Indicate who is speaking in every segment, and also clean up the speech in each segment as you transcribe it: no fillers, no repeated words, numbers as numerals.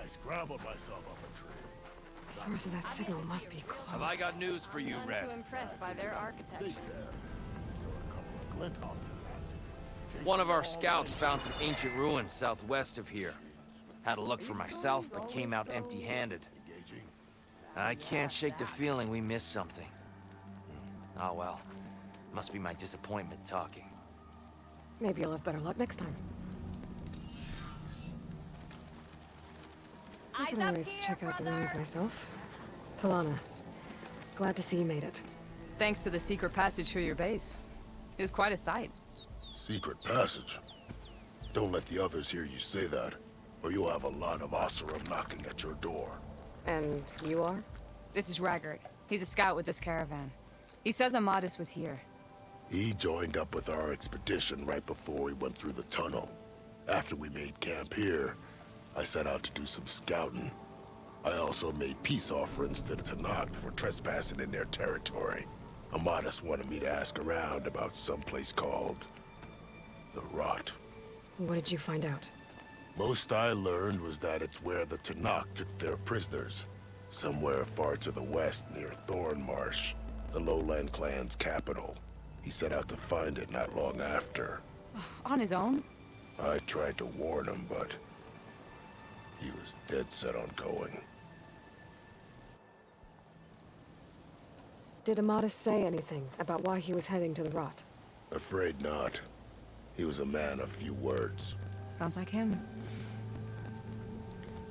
Speaker 1: I scrambled myself up a tree.
Speaker 2: The source of that signal must be close.
Speaker 3: Have I got news for you,
Speaker 4: None
Speaker 3: Red?
Speaker 4: too impressed by their architecture.
Speaker 3: One of our scouts found some ancient ruins southwest of here. Had a look for myself, but came out empty-handed. I can't shake the feeling we missed something. Oh well. Must be my disappointment talking.
Speaker 2: Maybe you'll have better luck next time. I can always check out the ruins myself. Talana, glad to see you made it.
Speaker 4: Thanks to the secret passage through your base. It was quite a sight.
Speaker 1: Secret passage? Don't let the others hear you say that, or you'll have a lot of Oseram knocking at your door.
Speaker 2: And you are?
Speaker 4: This is Raggart. He's a scout with this caravan. He says Amadis was here.
Speaker 1: He joined up with our expedition right before we went through the tunnel. After we made camp here, I set out to do some scouting. I also made peace offerings to the Tanakh for trespassing in their territory. Amadis wanted me to ask around about some place called the Rot.
Speaker 2: What did you find out?
Speaker 1: Most I learned was that it's where the Tanakh took their prisoners. Somewhere far to the west near Thornmarsh, the Lowland clan's capital. He set out to find it not long after.
Speaker 4: On his own?
Speaker 1: I tried to warn him, but he was dead set on going.
Speaker 2: Did Amadis say anything about why he was heading to the Rot?
Speaker 1: Afraid not. He was a man of few words.
Speaker 4: Sounds like him.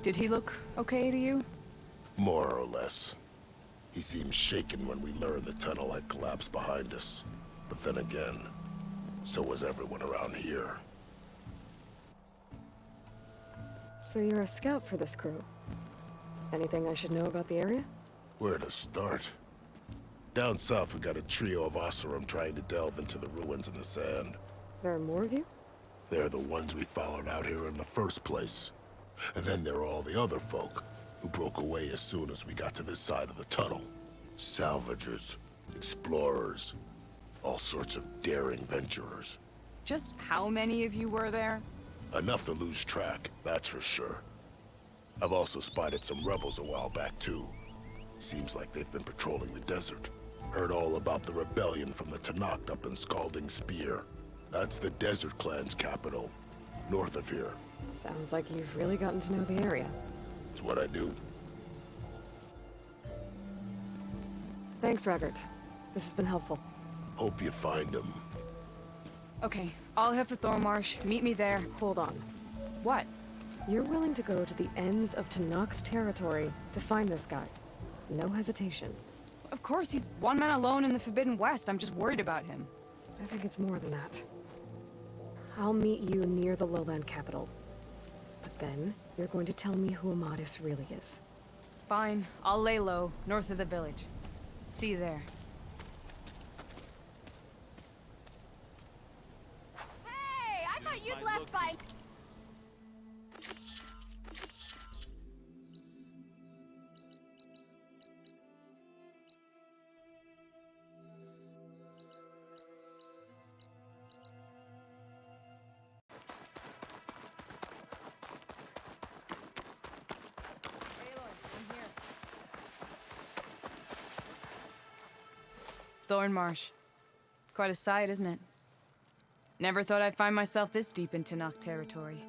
Speaker 4: Did he look okay to you?
Speaker 1: More or less. He seemed shaken when we learned the tunnel had collapsed behind us. But then again, so was everyone around here.
Speaker 2: So you're a scout for this crew. Anything I should know about the area?
Speaker 1: Where to start? Down south we got a trio of Oseram trying to delve into the ruins in the sand.
Speaker 2: There are more of you?
Speaker 1: They're the ones we followed out here in the first place. And then there are all the other folk, who broke away as soon as we got to this side of the tunnel. Salvagers, explorers, all sorts of daring venturers.
Speaker 4: Just how many of you were there?
Speaker 1: Enough to lose track, that's for sure. I've also spotted some rebels a while back too. Seems like they've been patrolling the desert. Heard all about the rebellion from the Tanakh up in Scalding Spear. That's the Desert Clan's capital, north of here.
Speaker 2: Sounds like you've really gotten to know the area.
Speaker 1: It's what I do.
Speaker 2: Thanks, Raggart. This has been helpful.
Speaker 1: Hope you find him.
Speaker 4: Okay, I'll head for Thornmarsh. Meet me there.
Speaker 2: Hold on.
Speaker 4: What?
Speaker 2: You're willing to go to the ends of Tanakh's territory to find this guy. No hesitation.
Speaker 4: Of course, he's one man alone in the Forbidden West. I'm just worried about him.
Speaker 2: I think it's more than that. I'll meet you near the lowland capital. But then, you're going to tell me who Amadis really is.
Speaker 4: Fine, I'll lay low, north of the village. See you there.
Speaker 5: Hey, I thought you'd left by...
Speaker 4: Thornmarsh. Quite a sight, isn't it? Never thought I'd find myself this deep in Tanakh territory.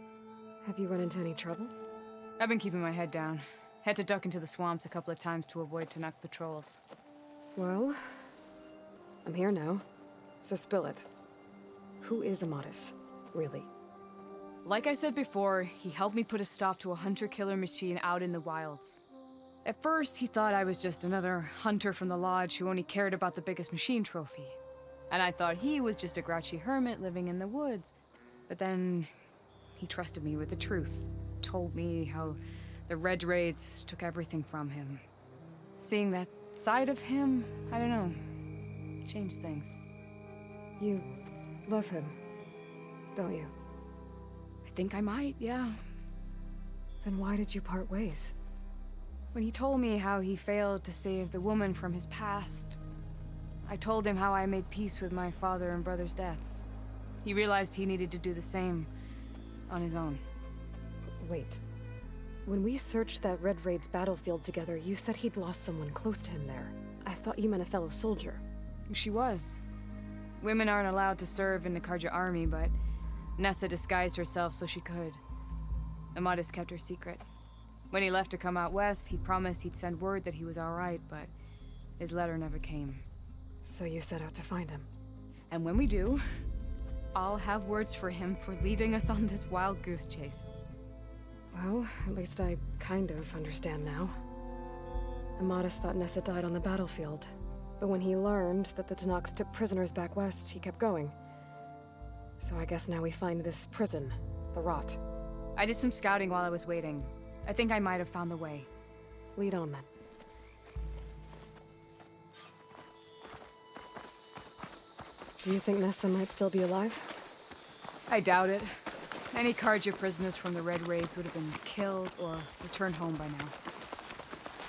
Speaker 2: Have you run into any trouble?
Speaker 4: I've been keeping my head down. Had to duck into the swamps a couple of times to avoid Tanakh patrols.
Speaker 2: Well, I'm here now, so spill it. Who is Amadis, really?
Speaker 4: Like I said before, he helped me put a stop to a hunter-killer machine out in the wilds. At first, he thought I was just another hunter from the lodge who only cared about the biggest machine trophy. And I thought he was just a grouchy hermit living in the woods. But then, he trusted me with the truth. Told me how the Red Raids took everything from him. Seeing that side of him, I don't know, changed things.
Speaker 2: You love him, don't you?
Speaker 4: I think I might, yeah.
Speaker 2: Then why did you part ways?
Speaker 4: When he told me how he failed to save the woman from his past, I told him how I made peace with my father and brother's deaths. He realized he needed to do the same on his own.
Speaker 2: Wait. When we searched that Red Raid's battlefield together, you said he'd lost someone close to him there. I thought you meant a fellow soldier.
Speaker 4: She was. Women aren't allowed to serve in the Karja army, but Nessa disguised herself so she could. Amadis kept her secret. When he left to come out west, he promised he'd send word that he was alright, but his letter never came.
Speaker 2: So you set out to find him.
Speaker 4: And when we do, I'll have words for him for leading us on this wild goose chase.
Speaker 2: Well, at least I kind of understand now. Amadis thought Nessa died on the battlefield, but when he learned that the Tenaks took prisoners back west, he kept going. So I guess now we find this prison, the Rot.
Speaker 4: I did some scouting while I was waiting. I think I might have found the way.
Speaker 2: Lead on then. Do you think Nessa might still be alive?
Speaker 4: I doubt it. Any Karja prisoners from the Red Raids would have been killed or returned home by now.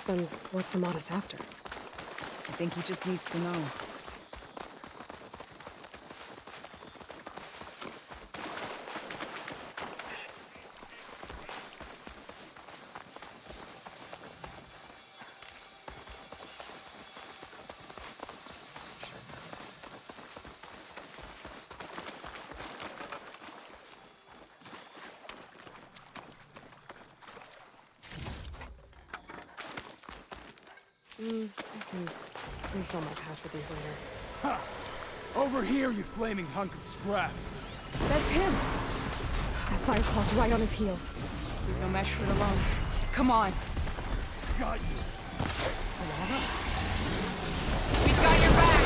Speaker 2: Then what's Amadis after?
Speaker 4: I think he just needs to know.
Speaker 2: I can refill my pouch with these later.
Speaker 6: Ha! Over here, you flaming hunk of scrap!
Speaker 4: That's him!
Speaker 2: That fire claw's right on his heels.
Speaker 4: There's no match for it alone. Come on!
Speaker 6: Got you!
Speaker 4: We've got your back!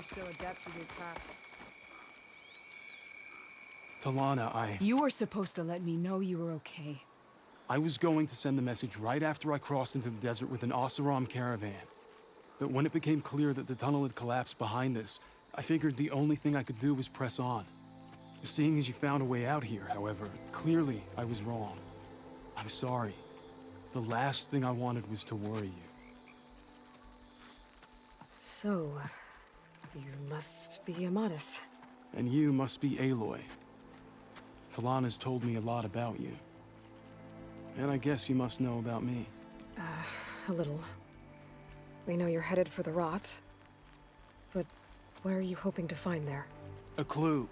Speaker 4: Still adept with your traps.
Speaker 6: Talana,
Speaker 4: You were supposed to let me know you were okay.
Speaker 6: I was going to send the message right after I crossed into the desert with an Oseram caravan. But when it became clear that the tunnel had collapsed behind us, I figured the only thing I could do was press on. Seeing as you found a way out here, however, clearly I was wrong. I'm sorry. The last thing I wanted was to worry you.
Speaker 2: So, you must be Amadis.
Speaker 6: And you must be Aloy. Talana's told me a lot about you. And I guess you must know about me.
Speaker 2: A little. We know you're headed for the Rot. But what are you hoping to find there?
Speaker 6: A clue.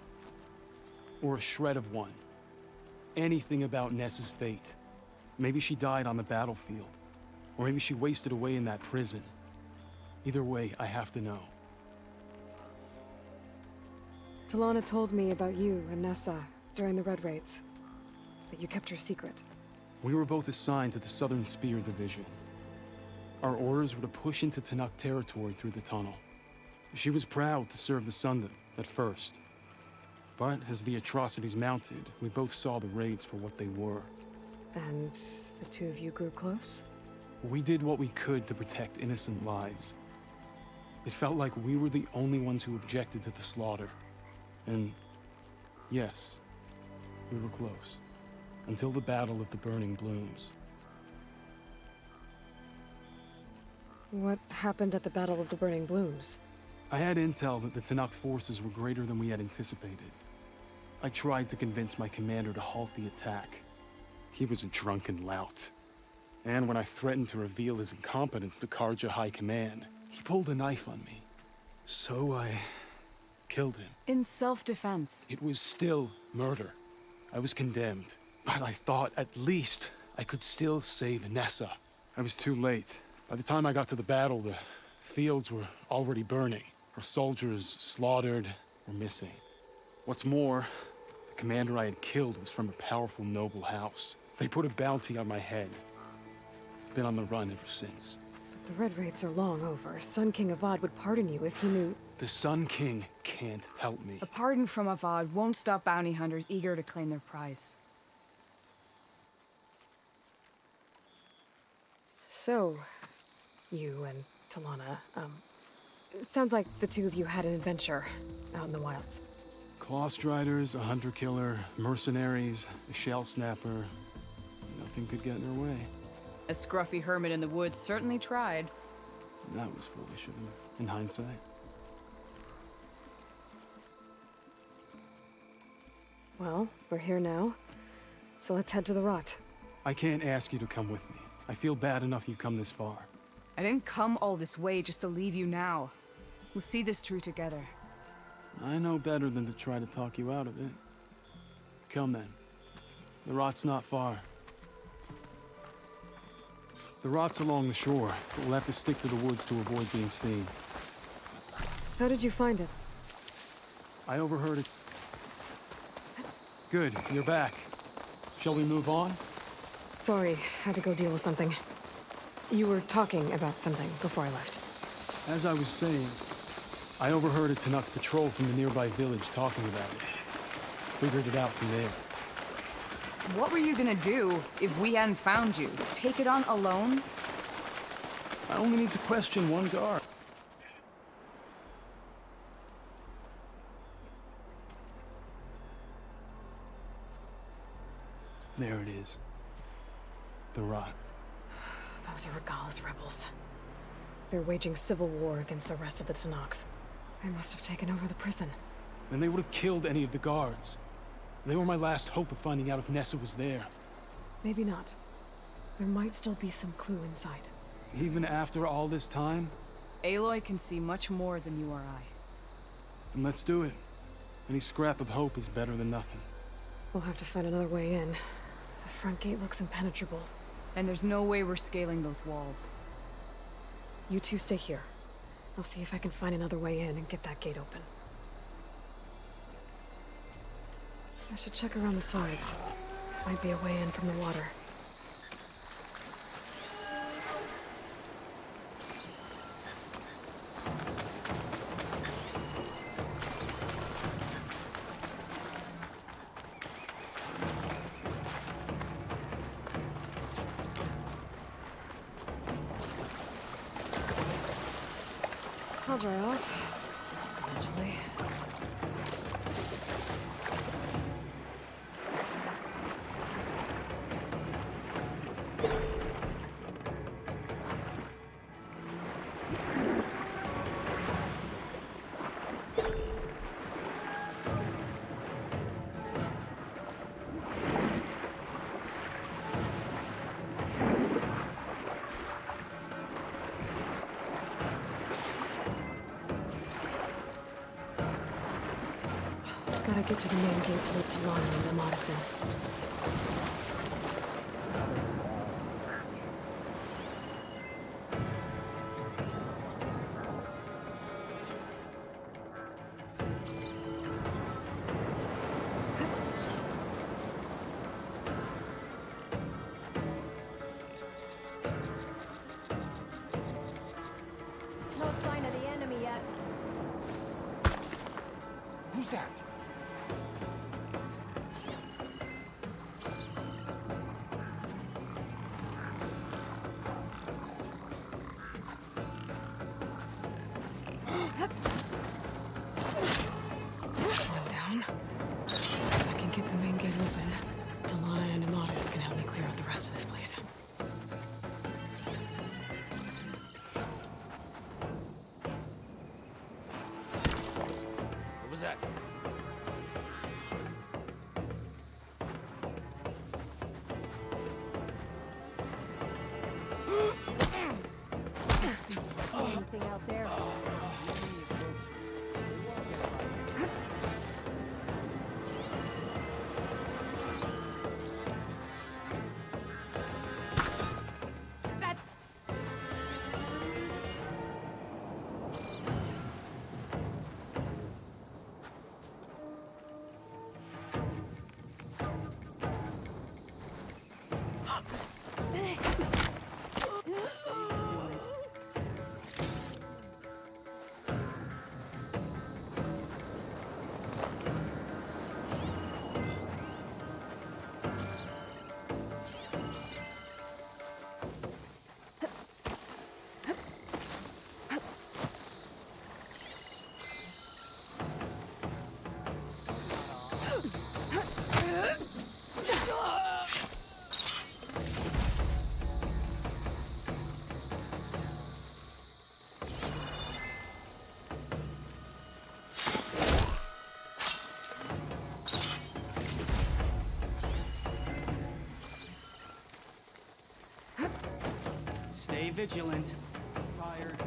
Speaker 6: Or a shred of one. Anything about Nessa's fate. Maybe she died on the battlefield. Or maybe she wasted away in that prison. Either way, I have to know.
Speaker 2: Talana told me about you and Nessa during the Red Raids. That you kept her secret.
Speaker 6: We were both assigned to the Southern Spear Division. Our orders were to push into Tenakth territory through the tunnel. She was proud to serve the Sundom at first. But as the atrocities mounted, we both saw the raids for what they were.
Speaker 2: And the two of you grew close?
Speaker 6: We did what we could to protect innocent lives. It felt like we were the only ones who objected to the slaughter. And yes, we were close. Until the Battle of the Burning Blooms.
Speaker 2: What happened at the Battle of the Burning Blooms?
Speaker 6: I had intel that the Tenakth forces were greater than we had anticipated. I tried to convince my commander to halt the attack. He was a drunken lout. And when I threatened to reveal his incompetence to Karja High Command, he pulled a knife on me. So I killed him.
Speaker 4: In self-defense.
Speaker 6: It was still murder. I was condemned. But I thought at least I could still save Nessa. I was too late. By the time I got to the battle, the fields were already burning. Our soldiers slaughtered or missing. What's more, the commander I had killed was from a powerful noble house. They put a bounty on my head. I've been on the run ever since.
Speaker 2: But the Red Raids are long over. Sun King Avad would pardon you if he knew...
Speaker 6: The Sun King can't help me.
Speaker 4: A pardon from Avad won't stop bounty hunters eager to claim their prize.
Speaker 2: So, you and Talana, sounds like the two of you had an adventure out in the wilds.
Speaker 6: Clawstriders, a hunter-killer, mercenaries, a shell snapper. Nothing could get in her way.
Speaker 4: A scruffy hermit in the woods certainly tried.
Speaker 6: That was foolish of him, in hindsight.
Speaker 2: Well, we're here now, so let's head to the rot.
Speaker 6: I can't ask you to come with me. I feel bad enough you've come this far.
Speaker 4: I didn't come all this way just to leave you now. We'll see this through together.
Speaker 6: I know better than to try to talk you out of it. Come then. The rot's not far. The rot's along the shore, but we'll have to stick to the woods to avoid being seen.
Speaker 2: How did you find it?
Speaker 6: I overheard it. Good, you're back. Shall we move on?
Speaker 2: Sorry, had to go deal with something. You were talking about something before I left.
Speaker 6: As I was saying, I overheard a Tanakh patrol from the nearby village talking about it. Figured it out from there.
Speaker 4: What were you gonna do if we hadn't found you? Take it on alone?
Speaker 6: I only need to question one guard. There it is. The rot.
Speaker 2: Those are Regal's rebels. They're waging civil war against the rest of the Tanakh. They must have taken over the prison.
Speaker 6: Then they would have killed any of the guards. They were my last hope of finding out if Nessa was there.
Speaker 2: Maybe not. There might still be some clue inside.
Speaker 6: Even after all this time?
Speaker 4: Aloy can see much more than you or I.
Speaker 6: Then let's do it. Any scrap of hope is better than nothing.
Speaker 2: We'll have to find another way in. The front gate looks impenetrable.
Speaker 4: And there's no way we're scaling those walls.
Speaker 2: You two stay here. I'll see if I can find another way in and get that gate open. I should check around the sides. Might be a way in from the water. I'll dry off. Eventually. Gotta get to the main gate to let Talana and Amada in.
Speaker 5: No sign of the enemy yet.
Speaker 3: Who's that?
Speaker 2: One down. If I can get the main gate open, Talana and Amada can help me clear out the rest of this place.
Speaker 3: What was that?
Speaker 5: Anything out there?
Speaker 7: vigilant. Tired.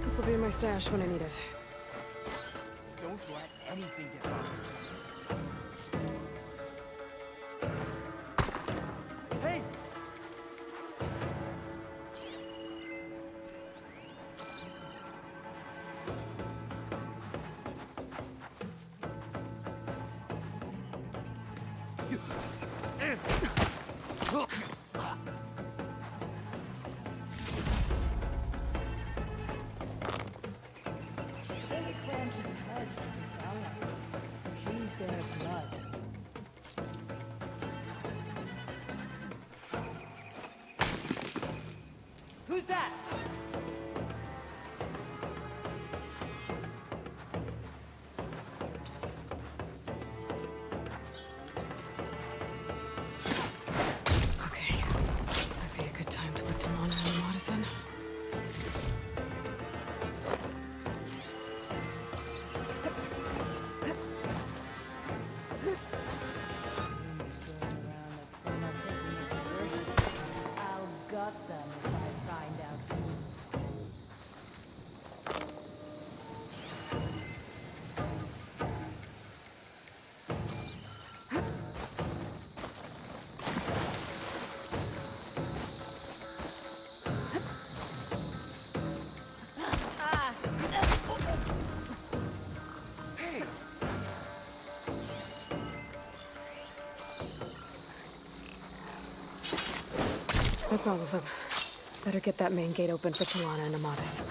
Speaker 2: This'll be in my stash when I need it.
Speaker 7: Don't let anything get by. Hey!
Speaker 5: Who's that?
Speaker 2: Okay. That'd be a good time to put Tamana and Amadas in.
Speaker 5: I'll gut them if I find out who.
Speaker 2: That's all of them. Better get that main gate open for Talana and Amadas.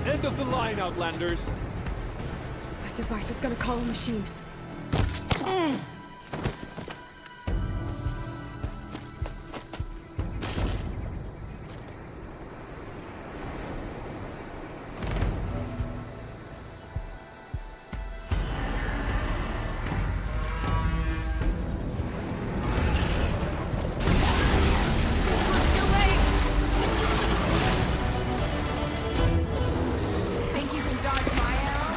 Speaker 7: End of the line, Outlanders.
Speaker 2: That device is gonna call a machine.
Speaker 4: Think you can dodge my arrow?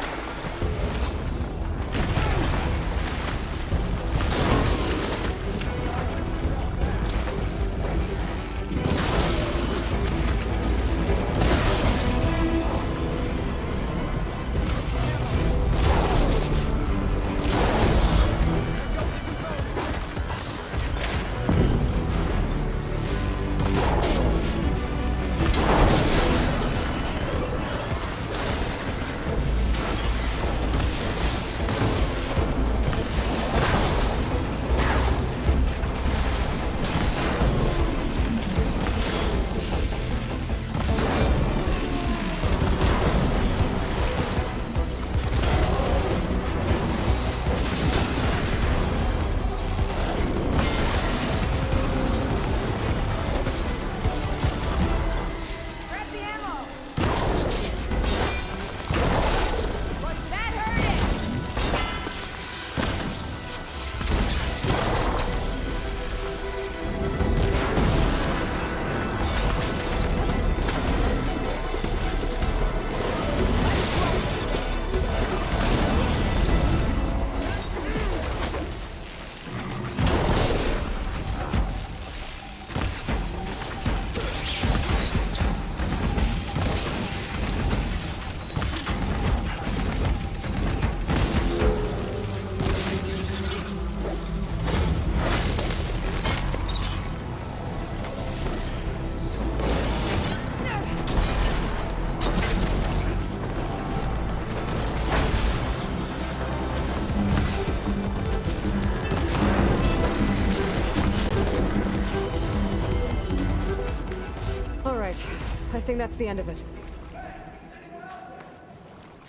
Speaker 2: I think that's the end of it.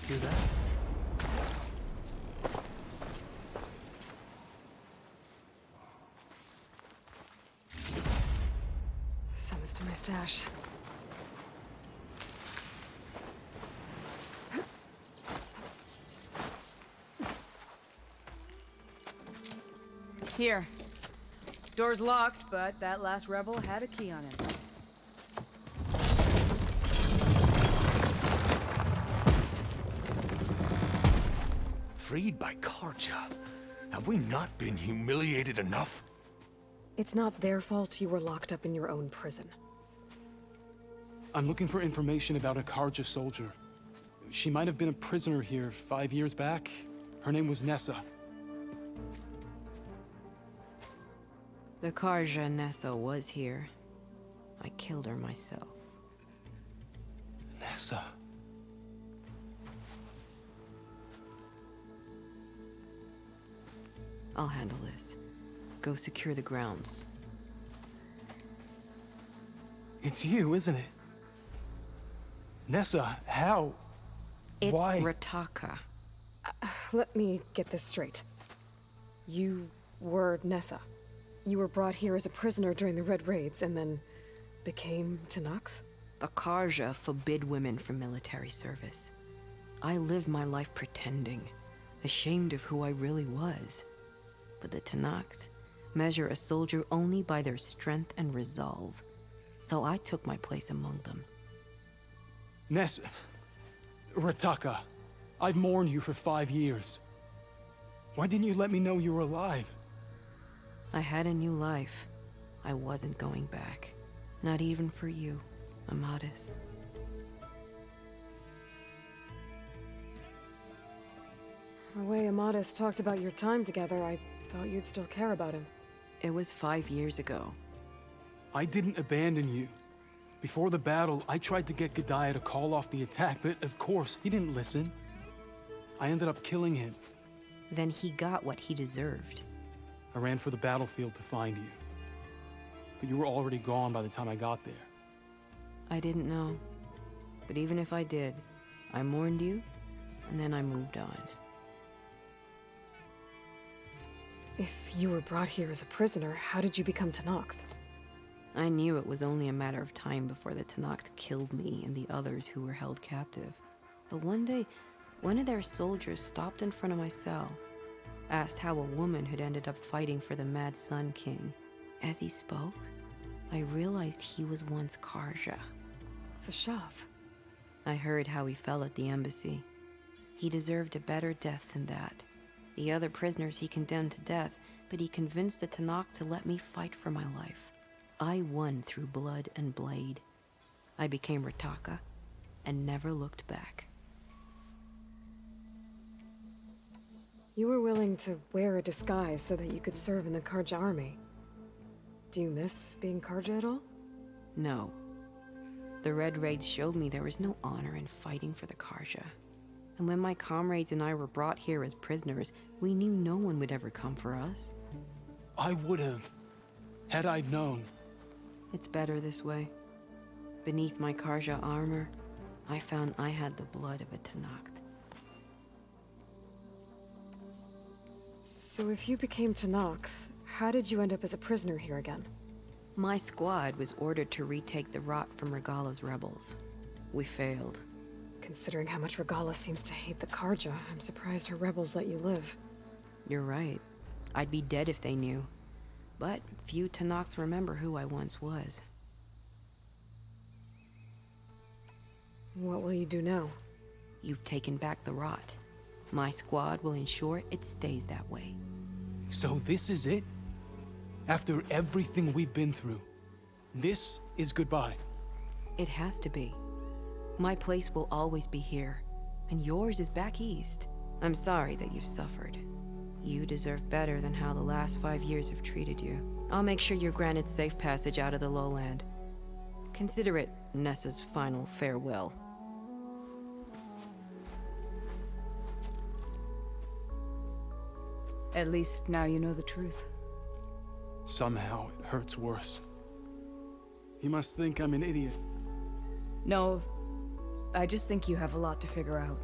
Speaker 6: Hear that?
Speaker 2: Send this to my stash.
Speaker 4: Here. Door's locked, but that last rebel had a key on it.
Speaker 8: Freed by Karja? Have we not been humiliated enough?
Speaker 2: It's not their fault you were locked up in your own prison.
Speaker 6: I'm looking for information about a Karja soldier. She might have been a prisoner here 5 years back. Her name was Nessa.
Speaker 9: The Karja Nessa was here. I killed her myself.
Speaker 6: Nessa.
Speaker 9: I'll handle this. Go secure the grounds.
Speaker 6: It's you, isn't it? Nessa, how?
Speaker 9: It's
Speaker 6: Why?
Speaker 9: Rataka.
Speaker 2: Let me get this straight. You were Nessa. You were brought here as a prisoner during the Red Raids and then became Tenakth?
Speaker 9: The Karja forbid women from military service. I lived my life pretending, ashamed of who I really was. But the Tenakth measure a soldier only by their strength and resolve. So I took my place among them.
Speaker 6: Nessa. Rataka. I've mourned you for 5 years. Why didn't you let me know you were alive?
Speaker 9: I had a new life. I wasn't going back. Not even for you, Amadis.
Speaker 2: The way Amadis talked about your time together, I thought you'd still care about him.
Speaker 9: It was 5 years ago.
Speaker 6: I didn't abandon you. Before the battle, I tried to get Godiah to call off the attack, but of course, he didn't listen. I ended up killing him.
Speaker 9: Then he got what he deserved.
Speaker 6: I ran for the battlefield to find you. But you were already gone by the time I got there.
Speaker 9: I didn't know. But even if I did, I mourned you, and then I moved on.
Speaker 2: If you were brought here as a prisoner, how did you become Tenakth?
Speaker 9: I knew it was only a matter of time before the Tenakth killed me and the others who were held captive. But one day, one of their soldiers stopped in front of my cell, asked how a woman had ended up fighting for the Mad Sun King. As he spoke, I realized he was once Karja.
Speaker 2: Vashav.
Speaker 9: I heard how he fell at the embassy. He deserved a better death than that. The other prisoners he condemned to death, but he convinced the Tenakth to let me fight for my life. I won through blood and blade. I became Rataka and never looked back.
Speaker 2: You were willing to wear a disguise so that you could serve in the Karja army. Do you miss being Karja at all?
Speaker 9: No. The Red Raids showed me there was no honor in fighting for the Karja. And when my comrades and I were brought here as prisoners, we knew no one would ever come for us.
Speaker 6: I would have, had I known.
Speaker 9: It's better this way. Beneath my Karja armor, I found I had the blood of a Tenakth.
Speaker 2: So if you became Tenakth, how did you end up as a prisoner here again?
Speaker 9: My squad was ordered to retake the Rot from Regala's rebels. We failed.
Speaker 2: Considering how much Regala seems to hate the Karja, I'm surprised her rebels let you live.
Speaker 9: You're right. I'd be dead if they knew. But few Tenakths remember who I once was.
Speaker 2: What will you do now?
Speaker 9: You've taken back the Rot. My squad will ensure it stays that way.
Speaker 6: So this is it? After everything we've been through, this is goodbye.
Speaker 9: It has to be. My place will always be here, and yours is back east. I'm sorry that you've suffered. You deserve better than how the last 5 years have treated you. I'll make sure you're granted safe passage out of the lowland. Consider it Nessa's final farewell.
Speaker 4: At least now you know the truth.
Speaker 6: Somehow it hurts worse. He must think I'm an idiot.
Speaker 4: No, I just think you have a lot to figure out.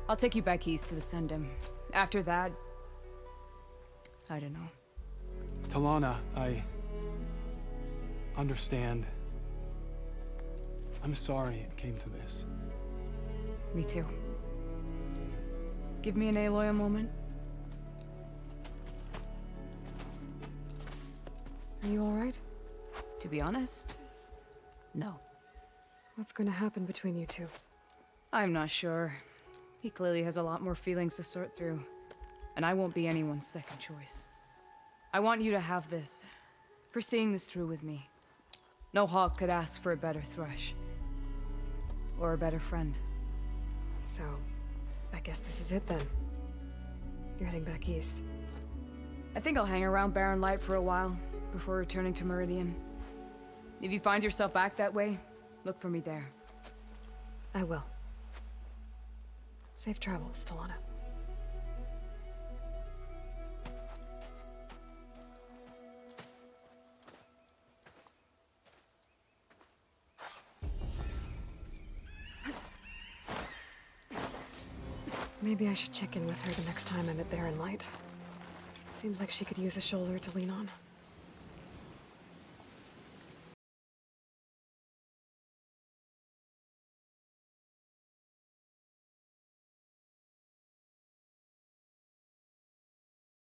Speaker 4: I'll take you back east to the Sendum. After that, I don't know.
Speaker 6: Talana, I understand. I'm sorry it came to this.
Speaker 4: Me too. Give me an Aloy a moment.
Speaker 2: Are you alright?
Speaker 4: To be honest, no.
Speaker 2: What's going to happen between you two?
Speaker 4: I'm not sure. He clearly has a lot more feelings to sort through, and I won't be anyone's second choice. I want you to have this, for seeing this through with me. No hawk could ask for a better thrush. Or a better friend.
Speaker 2: So, I guess this is it then. You're heading back east.
Speaker 4: I think I'll hang around Barren Light for a while, before returning to Meridian. If you find yourself back that way, look for me there.
Speaker 2: I will. Safe travels, Talana. Maybe I should check in with her the next time I'm at Barren Light. Seems like she could use a shoulder to lean on.